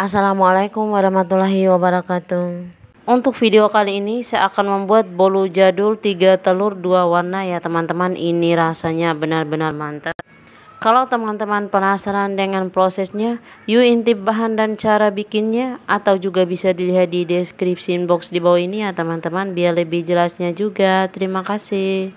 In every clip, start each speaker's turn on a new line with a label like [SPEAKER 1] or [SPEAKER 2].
[SPEAKER 1] Assalamualaikum warahmatullahi wabarakatuh. Untuk video kali ini saya akan membuat bolu jadul 3 telur 2 warna ya teman-teman. Ini rasanya benar-benar mantap. Kalau teman-teman penasaran dengan prosesnya, yuk intip bahan dan cara bikinnya, atau juga bisa dilihat di deskripsi box di bawah ini ya teman-teman, biar lebih jelasnya juga. Terima kasih.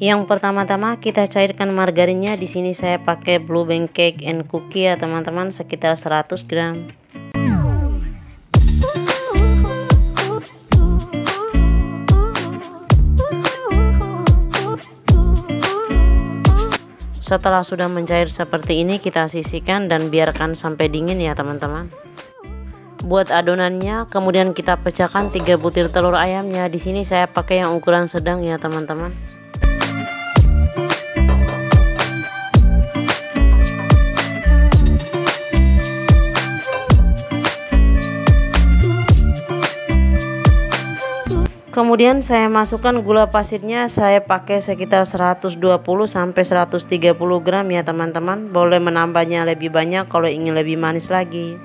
[SPEAKER 1] Yang pertama-tama kita cairkan margarinnya. Di sini saya pakai Blue Band Cake and Cookie ya teman-teman, sekitar 100 gram. Setelah sudah mencair seperti ini, kita sisihkan dan biarkan sampai dingin ya teman-teman. Buat adonannya, kemudian kita pecahkan 3 butir telur ayamnya. Di sini saya pakai yang ukuran sedang ya teman-teman. Kemudian saya masukkan gula pasirnya, saya pakai sekitar 120 sampai 130 gram ya teman-teman. Boleh menambahnya lebih banyak kalau ingin lebih manis lagi.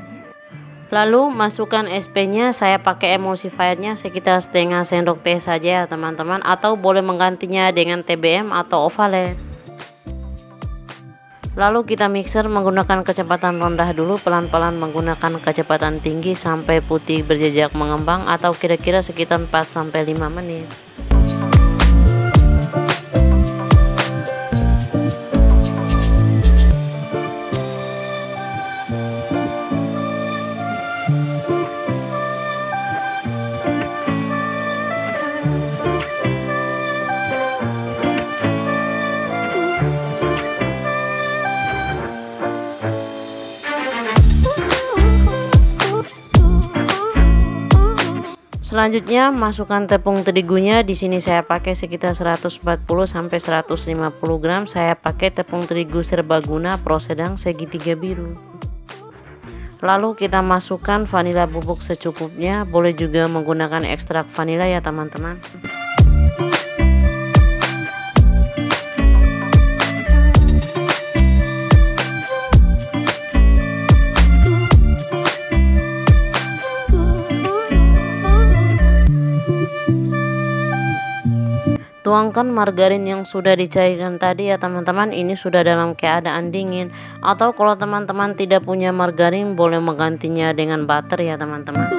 [SPEAKER 1] Lalu masukkan SP-nya, saya pakai emulsifiernya sekitar setengah sendok teh saja ya teman-teman, atau boleh menggantinya dengan TBM atau Ovaltine. Lalu kita mixer menggunakan kecepatan rendah dulu, pelan-pelan menggunakan kecepatan tinggi sampai putih berjejak mengembang, atau kira-kira sekitar 4-5 menit. Selanjutnya masukkan tepung terigunya. Di sini saya pakai sekitar 140 sampai 150 gram. Saya pakai tepung terigu serbaguna pro sedang segitiga biru. Lalu kita masukkan vanila bubuk secukupnya. Boleh juga menggunakan ekstrak vanila ya teman-teman. Tuangkan margarin yang sudah dicairkan tadi ya teman-teman. Ini sudah dalam keadaan dingin, atau kalau teman-teman tidak punya margarin, boleh menggantinya dengan butter ya teman-teman.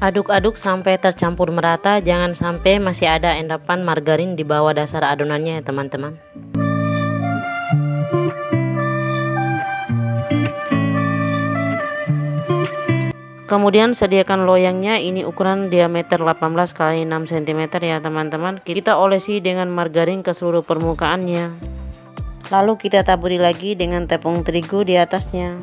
[SPEAKER 1] Aduk-aduk sampai tercampur merata, jangan sampai masih ada endapan margarin di bawah dasar adonannya ya teman-teman. Kemudian sediakan loyangnya, ini ukuran diameter 18 x 6 cm ya teman-teman. Kita olesi dengan margarin ke seluruh permukaannya. Lalu kita taburi lagi dengan tepung terigu di atasnya.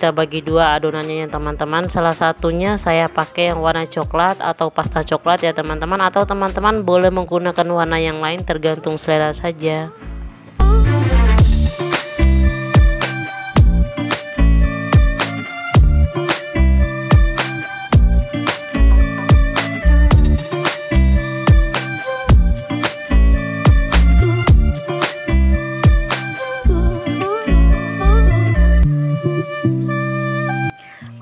[SPEAKER 1] kita bagi dua adonannya ya teman-teman. Salah satunya saya pakai yang warna coklat atau pasta coklat ya teman-teman, atau teman-teman boleh menggunakan warna yang lain tergantung selera saja.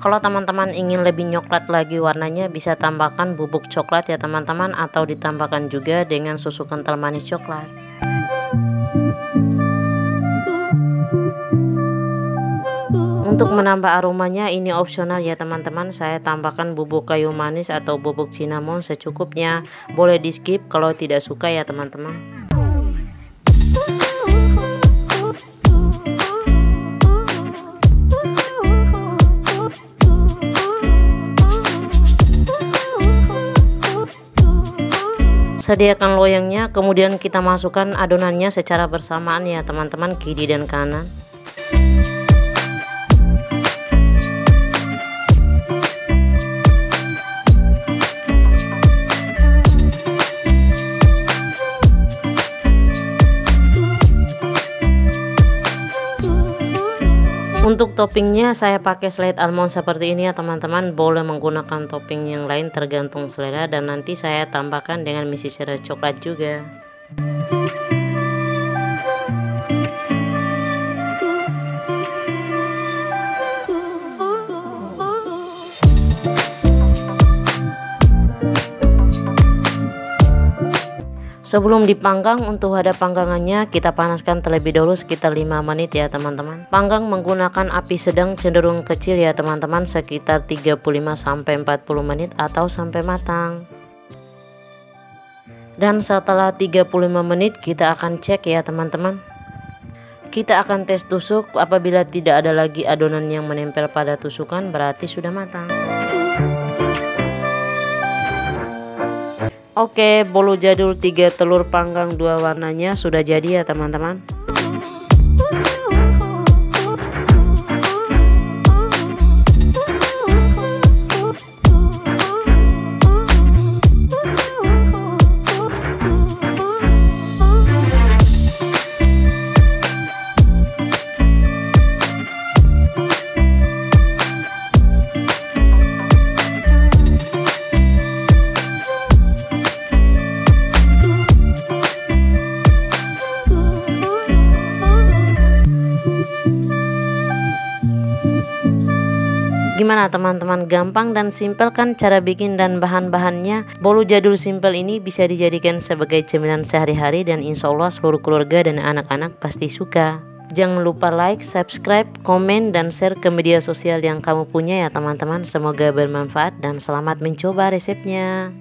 [SPEAKER 1] Kalau teman-teman ingin lebih coklat lagi warnanya, bisa tambahkan bubuk coklat ya teman-teman, atau ditambahkan juga dengan susu kental manis coklat. Untuk menambah aromanya ini opsional ya teman-teman, saya tambahkan bubuk kayu manis atau bubuk cinnamon secukupnya, boleh di skip kalau tidak suka ya teman-teman. Sediakan loyangnya, kemudian kita masukkan adonannya secara bersamaan ya teman-teman, kiri dan kanan. Untuk toppingnya saya pakai selai almond seperti ini ya teman-teman, boleh menggunakan topping yang lain tergantung selera, dan nanti saya tambahkan dengan mixer coklat juga. Sebelum dipanggang, untuk wadah panggangannya kita panaskan terlebih dahulu sekitar 5 menit ya teman-teman. Panggang menggunakan api sedang cenderung kecil ya teman-teman, sekitar 35-40 menit atau sampai matang. Dan setelah 35 menit kita akan cek ya teman-teman. Kita akan tes tusuk, apabila tidak ada lagi adonan yang menempel pada tusukan berarti sudah matang. Oke, bolu jadul 3 telur panggang 2 warnanya sudah jadi ya teman-teman. Gimana teman-teman, gampang dan simpel kan cara bikin dan bahan-bahannya? Bolu jadul simpel ini bisa dijadikan sebagai cemilan sehari-hari dan insya Allah seluruh keluarga dan anak-anak pasti suka. Jangan lupa like, subscribe, komen, dan share ke media sosial yang kamu punya ya teman-teman. Semoga bermanfaat dan selamat mencoba resepnya.